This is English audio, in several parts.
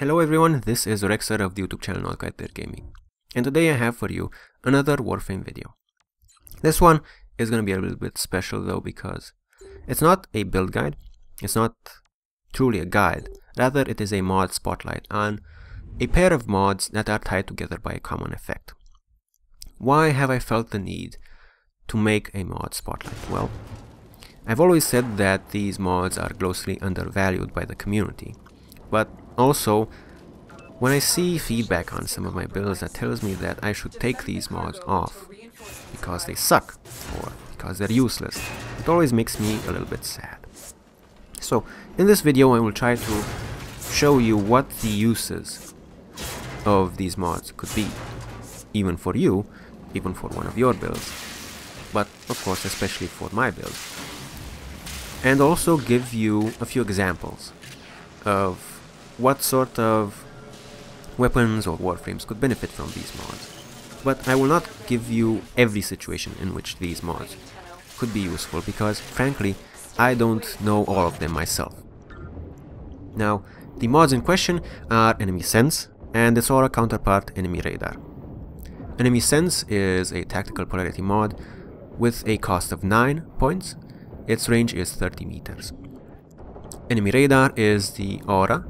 Hello everyone, this is Rexer of the YouTube channel NotQuiteThereGaming, and today I have for you another Warframe video. This one is going to be a little bit special though, because it's not a build guide, it's not truly a guide, rather it is a mod spotlight on a pair of mods that are tied together by a common effect. Why have I felt the need to make a mod spotlight? Well, I've always said that these mods are grossly undervalued by the community, but also, when I see feedback on some of my builds that tells me that I should take these mods off because they suck or because they're useless, it always makes me a little bit sad. So, in this video I will try to show you what the uses of these mods could be, even for you, even for one of your builds, but of course especially for my build. And also give you a few examples of what sort of weapons or warframes could benefit from these mods. But I will not give you every situation in which these mods could be useful, because frankly I don't know all of them myself. Now, the mods in question are Enemy Sense and its aura counterpart Enemy Radar. Enemy Sense is a tactical polarity mod with a cost of 9 points. Its range is 30 meters. Enemy Radar is the aura.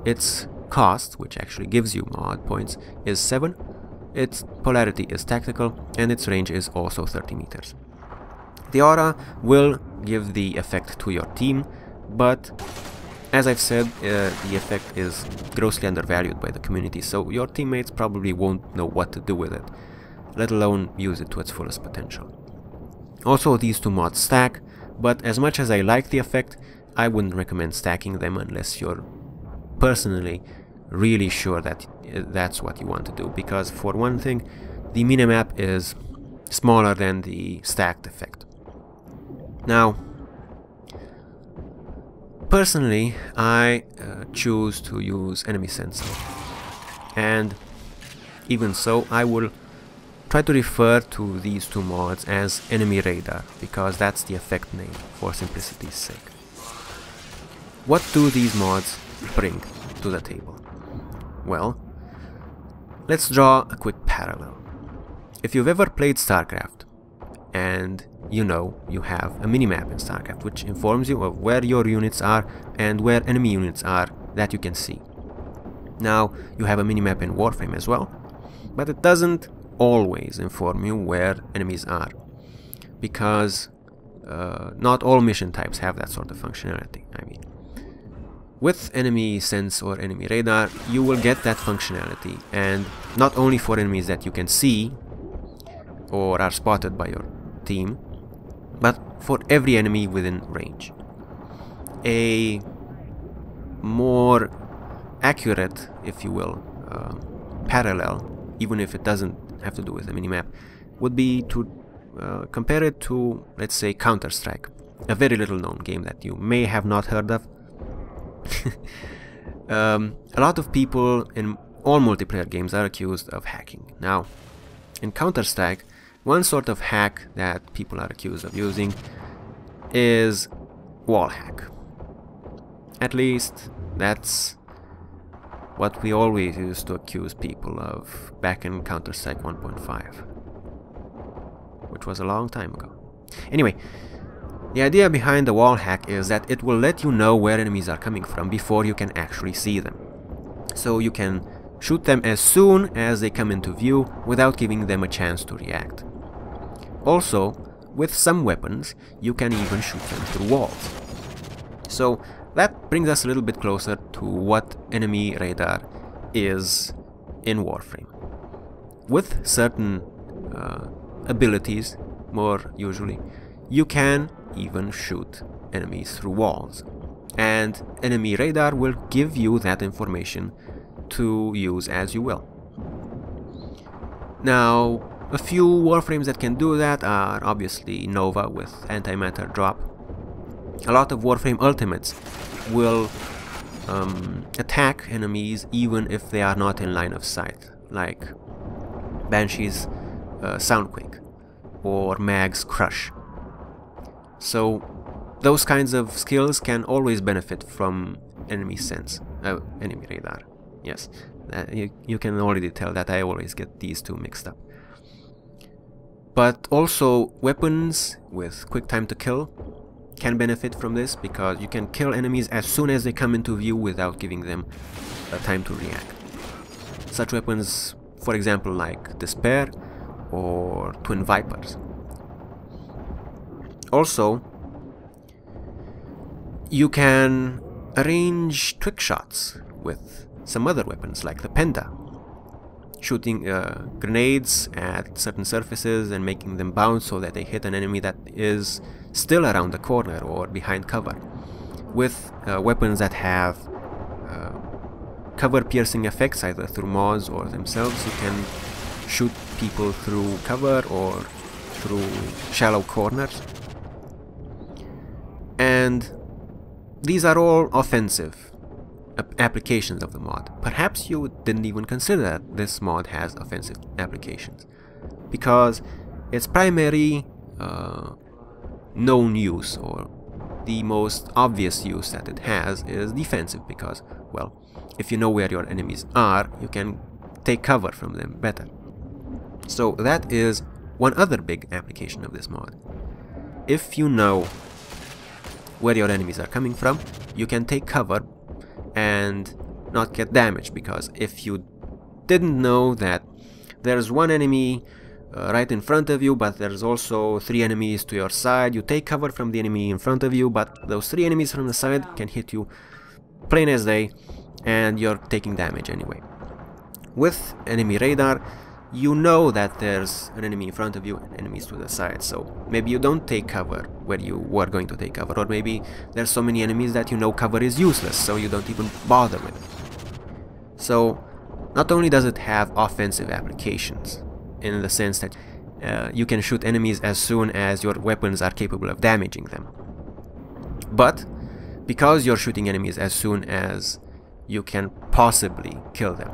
Its cost, which actually gives you mod points, is 7. Its polarity is tactical, and its range is also 30 meters. The aura will give the effect to your team, but as I've said, the effect is grossly undervalued by the community, so your teammates probably won't know what to do with it, let alone use it to its fullest potential. Also, these two mods stack, but as much as I like the effect, I wouldn't recommend stacking them unless you're personally really sure that that's what you want to do, because for one thing, the minimap is smaller than the stacked effect. Now, personally, I choose to use Enemy Sense, and even so, I will try to refer to these two mods as Enemy Radar, because that's the effect name for simplicity's sake. What do these mods bring to the table? Well, let's draw a quick parallel. If you've ever played StarCraft, and you know you have a minimap in StarCraft which informs you of where your units are and where enemy units are that you can see. Now, you have a minimap in Warframe as well, but it doesn't always inform you where enemies are, because not all mission types have that sort of functionality. With Enemy Sense or Enemy Radar, you will get that functionality, and not only for enemies that you can see or are spotted by your team, but for every enemy within range. A more accurate, if you will, parallel, even if it doesn't have to do with a minimap, would be to compare it to, let's say, Counter-Strike, a very little known game that you may have not heard of. A lot of people in all multiplayer games are accused of hacking. Now, in Counter-Strike, one sort of hack that people are accused of using is wall hack. At least, that's what we always used to accuse people of back in Counter-Strike 1.5, which was a long time ago. Anyway, the idea behind the wall hack is that it will let you know where enemies are coming from before you can actually see them. So you can shoot them as soon as they come into view without giving them a chance to react. Also, with some weapons, you can even shoot them through walls. So that brings us a little bit closer to what Enemy Radar is in Warframe. With certain abilities, more usually, you can even shoot enemies through walls, and Enemy Radar will give you that information to use as you will. Now, a few warframes that can do that are obviously Nova with antimatter drop. A lot of Warframe ultimates will attack enemies even if they are not in line of sight, like Banshee's Soundquake or Mag's Crush. So those kinds of skills can always benefit from Enemy Sense, Enemy Radar. Yes, you can already tell that I always get these two mixed up. But also weapons with quick time to kill can benefit from this, because you can kill enemies as soon as they come into view without giving them time to react. Such weapons, for example, like Despair or Twin Vipers. Also, you can arrange trick shots with some other weapons like the Penta, shooting grenades at certain surfaces and making them bounce so that they hit an enemy that is still around the corner or behind cover. With weapons that have cover piercing effects, either through mods or themselves, you can shoot people through cover or through shallow corners. And these are all offensive applications of the mod. Perhaps you didn't even consider that this mod has offensive applications, because its primary known use, or the most obvious use that it has, is defensive, because, well, if you know where your enemies are, you can take cover from them better. So that is one other big application of this mod. If you know where your enemies are coming from, you can take cover and not get damaged, because if you didn't know that there's one enemy right in front of you, but there's also 3 enemies to your side, you take cover from the enemy in front of you, but those 3 enemies from the side can hit you plain as day, and you're taking damage anyway. With enemy radar, you know that there's an enemy in front of you and enemies to the side, so maybe you don't take cover where you were going to take cover, or maybe there's so many enemies that you know cover is useless, so you don't even bother with it. So not only does it have offensive applications, in the sense that you can shoot enemies as soon as your weapons are capable of damaging them, but because you're shooting enemies as soon as you can possibly kill them,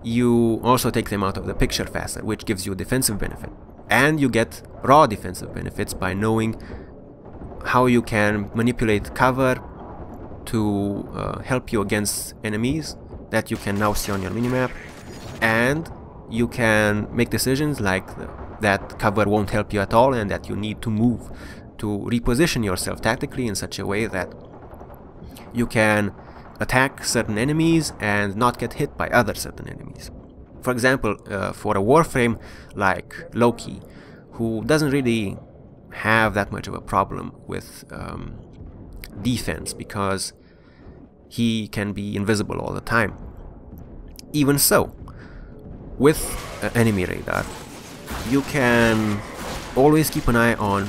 you also take them out of the picture faster, which gives you a defensive benefit. And you get raw defensive benefits by knowing how you can manipulate cover to help you against enemies that you can now see on your minimap. And you can make decisions like that cover won't help you at all, and that you need to move to reposition yourself tactically in such a way that you can attack certain enemies and not get hit by other certain enemies. For example, for a Warframe like Loki, who doesn't really have that much of a problem with defense because he can be invisible all the time. Even so, with enemy radar, you can always keep an eye on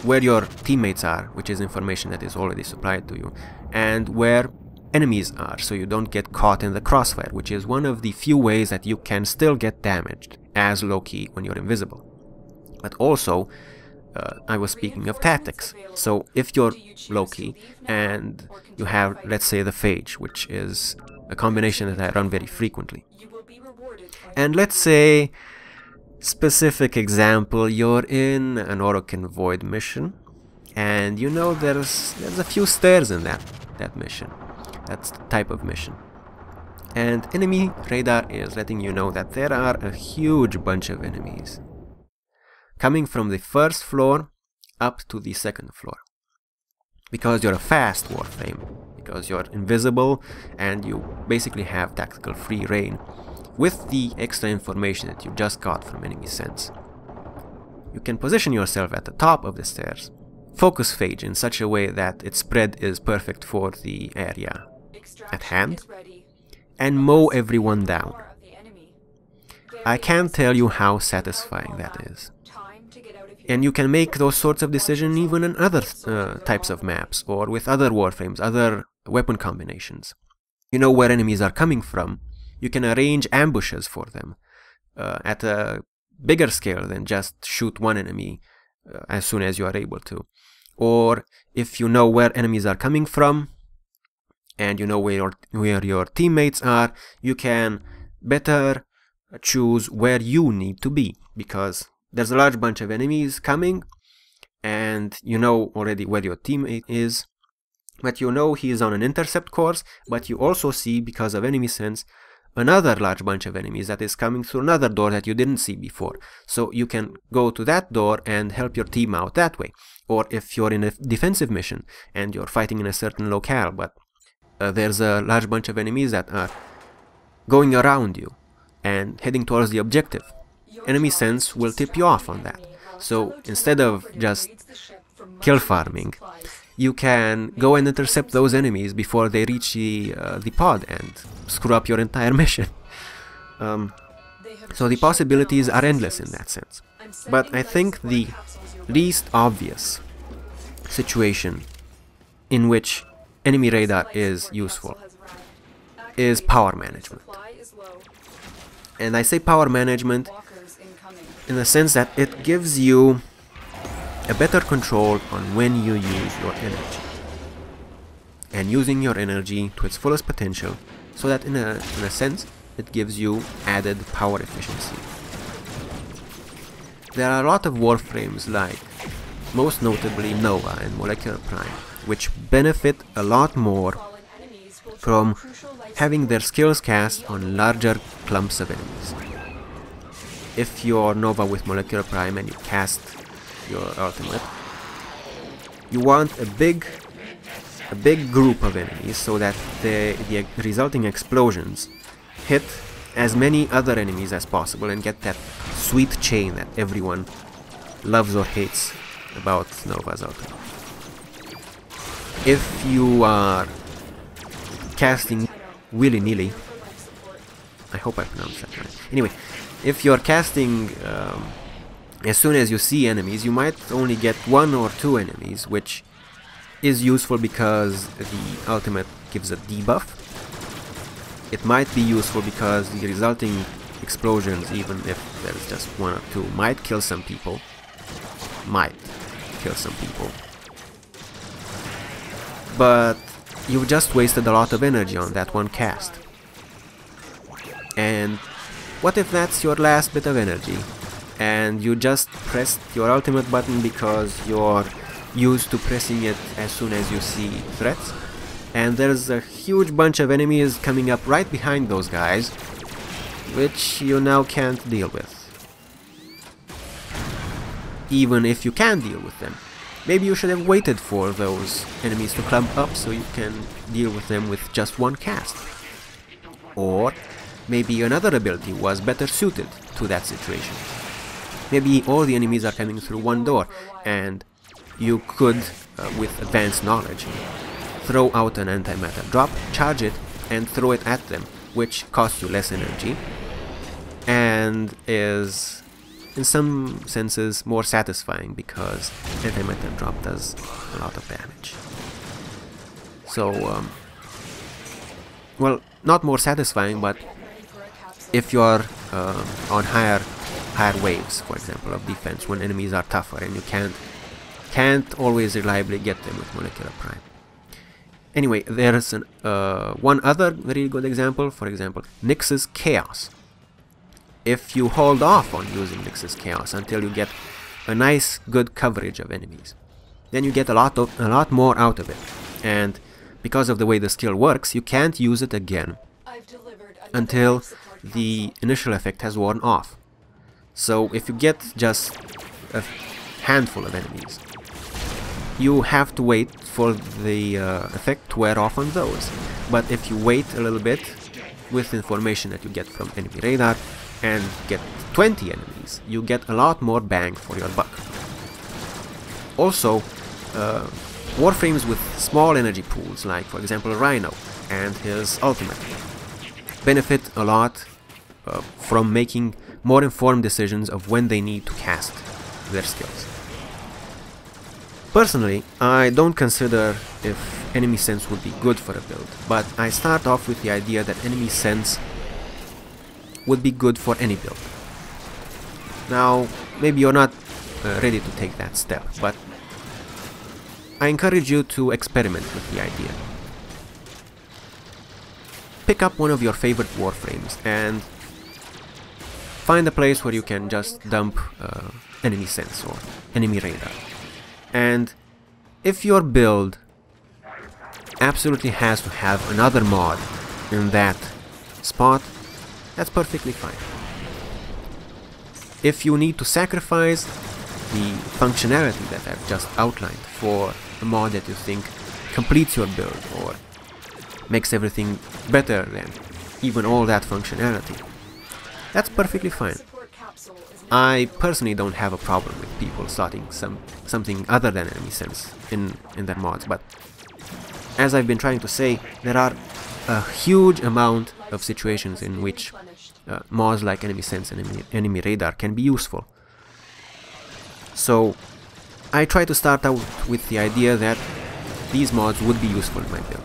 where your teammates are, which is information that is already supplied to you, and where enemies are, so you don't get caught in the crossfire, which is one of the few ways that you can still get damaged as Loki when you're invisible. But also, I was speaking of tactics. So if you're Loki and you have, let's say, the Phage, which is a combination that I run very frequently, and let's say, specific example, you're in an Orokin Void mission, and you know there's a few stairs in that mission. That's the type of mission. And enemy radar is letting you know that there are a huge bunch of enemies coming from the first floor up to the second floor. Because you're a fast Warframe, because you're invisible, and you basically have tactical free reign with the extra information that you just got from enemy sense. You can position yourself at the top of the stairs, focus Phage in such a way that its spread is perfect for the area at hand, and mow everyone down. I can't tell you how satisfying that is. And you can make those sorts of decisions even in other types of maps, or with other Warframes, other weapon combinations. You know where enemies are coming from, you can arrange ambushes for them at a bigger scale than just shoot one enemy as soon as you are able to. Or if you know where enemies are coming from, and you know where your teammates are, you can better choose where you need to be, because there's a large bunch of enemies coming, and you know already where your teammate is, but you know he is on an intercept course, but you also see, because of enemy sense, another large bunch of enemies that is coming through another door that you didn't see before. So you can go to that door and help your team out that way. Or if you're in a defensive mission and you're fighting in a certain locale, but there's a large bunch of enemies that are going around you and heading towards the objective, enemy sense will tip you off on that. So instead of just kill farming, you can go and intercept those enemies before they reach the pod and screw up your entire mission. So the possibilities are endless in that sense. But I think the least obvious situation in which enemy radar is useful is power management. And I say power management in the sense that it gives you a better control on when you use your energy, and using your energy to its fullest potential, so that in a sense it gives you added power efficiency. There are a lot of Warframes, like most notably Nova and Molecular Prime, which benefit a lot more from having their skills cast on larger clumps of enemies. If you're Nova with Molecular Prime and you cast your ultimate, you want a big group of enemies so that the resulting explosions hit as many other enemies as possible and get that sweet chain that everyone loves or hates about Nova's ultimate. If you are casting willy-nilly, I hope I pronounced that right. Anyway, if you're casting as soon as you see enemies, you might only get 1 or 2 enemies, which is useful because the ultimate gives a debuff. It might be useful because the resulting explosions, even if there's just 1 or 2, might kill some people. But you've just wasted a lot of energy on that one cast. And what if that's your last bit of energy, and you just pressed your ultimate button because you're used to pressing it as soon as you see threats, and there's a huge bunch of enemies coming up right behind those guys, which you now can't deal with. Even if you can deal with them, maybe you should have waited for those enemies to clump up so you can deal with them with just one cast. Or maybe another ability was better suited to that situation. Maybe all the enemies are coming through one door, and you could, with advanced knowledge, throw out an antimatter drop, charge it, and throw it at them, which costs you less energy, and is, in some senses, more satisfying because antimatter drop does a lot of damage. So, well, not more satisfying, but if you're on higher waves, for example, of defense, when enemies are tougher and you can't always reliably get them with Molecular Prime. Anyway, there's one other very good example, for example, Nyx's Chaos. If you hold off on using Nyx's Chaos until you get a nice, good coverage of enemies, then you get a lot more out of it. And because of the way the skill works, you can't use it again until the initial effect has worn off. So if you get just a handful of enemies, you have to wait for the effect to wear off on those. But if you wait a little bit with information that you get from enemy radar and get 20 enemies, you get a lot more bang for your buck. Also, Warframes with small energy pools, like for example Rhino and his ultimate, benefit a lot from making more informed decisions of when they need to cast their skills. Personally, I don't consider if enemy sense would be good for a build, but I start off with the idea that enemy sense would be good for any build. Now, maybe you're not ready to take that step, but I encourage you to experiment with the idea. Pick up one of your favorite Warframes and find a place where you can just dump enemy sense or enemy radar. And if your build absolutely has to have another mod in that spot, that's perfectly fine. If you need to sacrifice the functionality that I've just outlined for a mod that you think completes your build or makes everything better than even all that functionality, that's perfectly fine. I personally don't have a problem with people slotting something other than enemy sense in their mods, but as I've been trying to say, there are a huge amount of situations in which mods like enemy sense and enemy radar can be useful. So I try to start out with the idea that these mods would be useful in my build.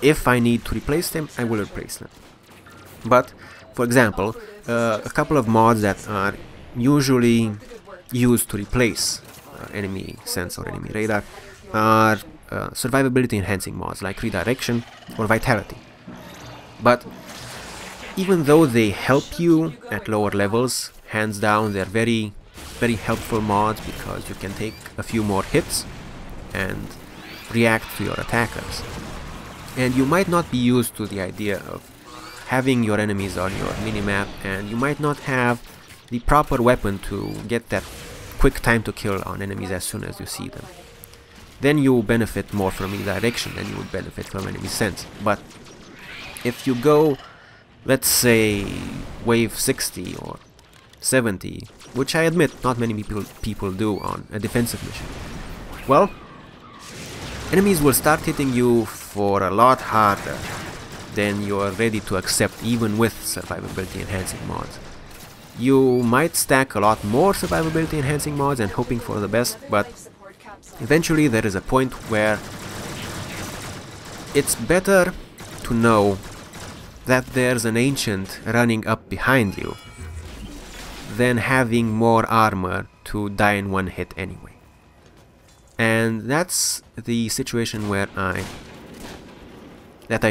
If I need to replace them, I will replace them. But, for example, a couple of mods that are usually used to replace enemy sense or enemy radar are survivability enhancing mods like redirection or vitality. But even though they help you at lower levels, hands down they're very helpful mods because you can take a few more hits and react to your attackers. And you might not be used to the idea of having your enemies on your minimap, and you might not have the proper weapon to get that quick time to kill on enemies as soon as you see them. Then you benefit more from redirection than you would benefit from enemy sense. But if you go, let's say, wave 60 or 70, which I admit not many people do on a defensive mission, well, enemies will start hitting you for a lot harder than you are ready to accept, even with survivability enhancing mods. You might stack a lot more survivability enhancing mods and hoping for the best, but eventually there is a point where it's better to know that there's an ancient running up behind you than having more armor to die in one hit anyway. And that's the situation where I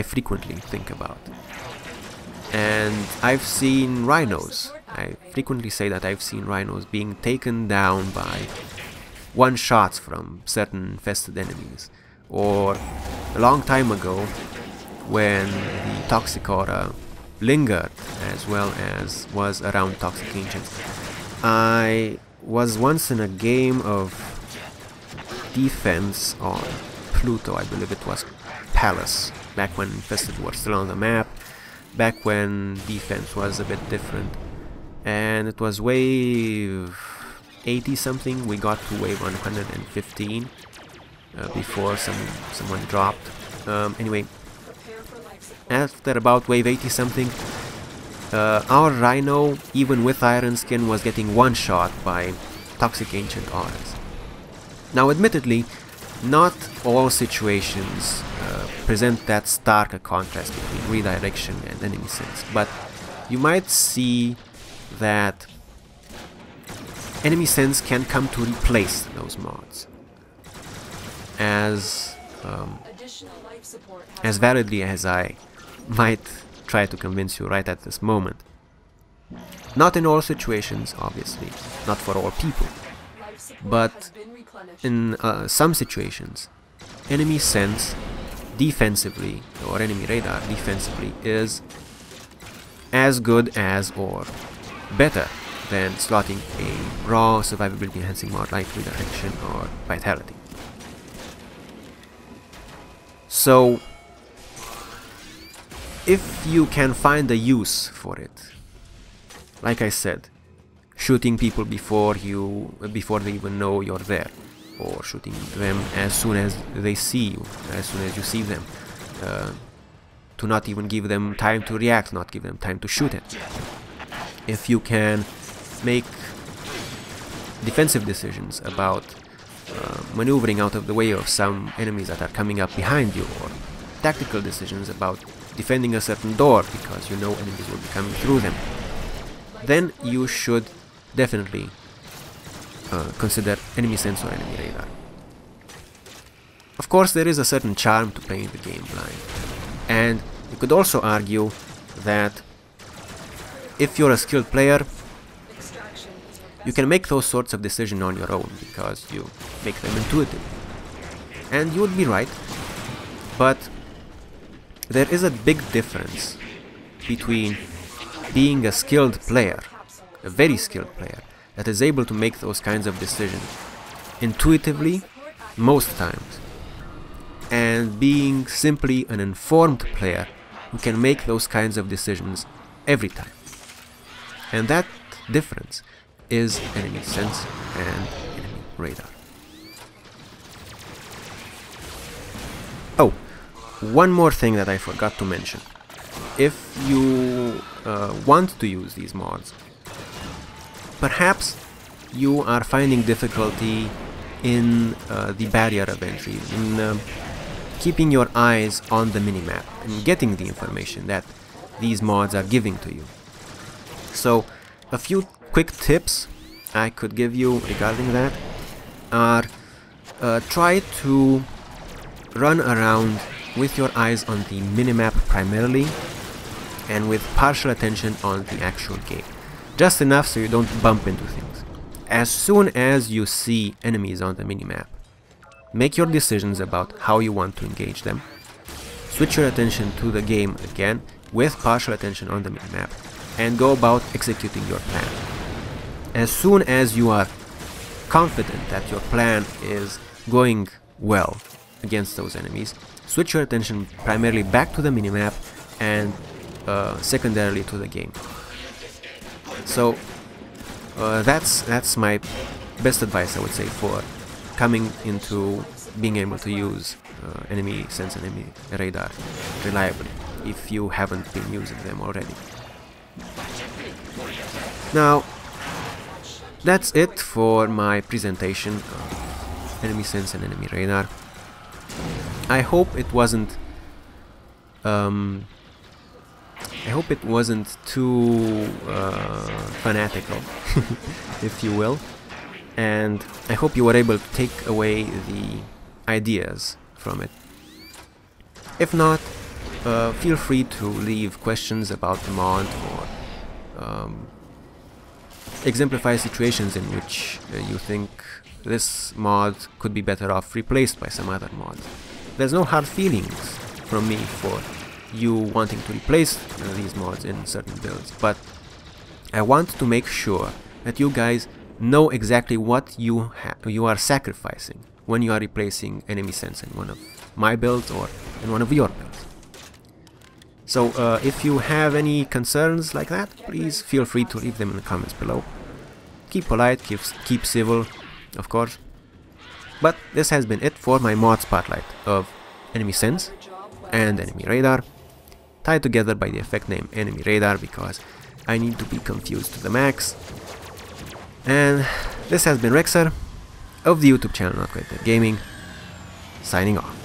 frequently think about. And I've seen rhinos. I frequently say that I've seen rhinos being taken down by one-shots from certain infested enemies. Or a long time ago, when the Toxic Aura lingered as well as was around Toxic Ancients, I was once in a game of defense on Pluto, I believe it was Palace, back when infested were still on the map, back when defense was a bit different. And it was wave 80 something, we got to wave 115 before someone dropped. Anyway, after about wave 80 something, our Rhino, even with Iron Skin, was getting one shot by Toxic Ancient Auras. Now admittedly, not all situations present that stark a contrast between redirection and enemy sense, but you might see that enemy sense can come to replace those mods as validly as I might try to convince you right at this moment. Not in all situations, obviously, not for all people, but in some situations, enemy sense defensively, or enemy radar defensively, is as good as or better than slotting a raw survivability enhancing mod like redirection or vitality. So if you can find a use for it, like I said, shooting people before they even know you're there, or shooting them as soon as they see you, as soon as you see them, to not even give them time to react, not give them time to shoot it. If you can make defensive decisions about maneuvering out of the way of some enemies that are coming up behind you, or tactical decisions about defending a certain door because you know enemies will be coming through them, then you should definitely consider enemy sense or enemy radar. Of course, there is a certain charm to playing the game blind, and you could also argue that if you're a skilled player, you can make those sorts of decisions on your own because you make them intuitive. And you would be right. but there is a big difference between being a skilled player, a very skilled player, that is able to make those kinds of decisions intuitively most times, and being simply an informed player who can make those kinds of decisions every time. And that difference is enemy sense and enemy radar. Oh, one more thing that I forgot to mention. If you want to use these mods, perhaps you are finding difficulty in the barrier of entry, in keeping your eyes on the minimap and getting the information that these mods are giving to you. So a few quick tips I could give you regarding that are try to run around with your eyes on the minimap primarily and with partial attention on the actual game. Just enough so you don't bump into things. As soon as you see enemies on the minimap, make your decisions about how you want to engage them. Switch your attention to the game again with partial attention on the minimap and go about executing your plan. As soon as you are confident that your plan is going well against those enemies, switch your attention primarily back to the minimap and secondarily to the game. So that's my best advice, I would say, for coming into being able to use enemy sense and enemy radar reliably, if you haven't been using them already. Now, that's it for my presentation of enemy sense and enemy radar. I hope it wasn't too fanatical, if you will, and I hope you were able to take away the ideas from it. If not, feel free to leave questions about the mod or exemplify situations in which you think this mod could be better off replaced by some other mod. There's no hard feelings from me for you wanting to replace these mods in certain builds, but I want to make sure that you guys know exactly what you are sacrificing when you are replacing enemy sense in one of my builds or in one of your builds. So if you have any concerns like that, please feel free to leave them in the comments below. Keep polite, keep civil, of course. But this has been it for my mod spotlight of enemy sense and enemy radar, tied together by the effect name enemy radar because I need to be confused to the max. And this has been Rexer of the YouTube channel NotQuiteThereGaming, signing off.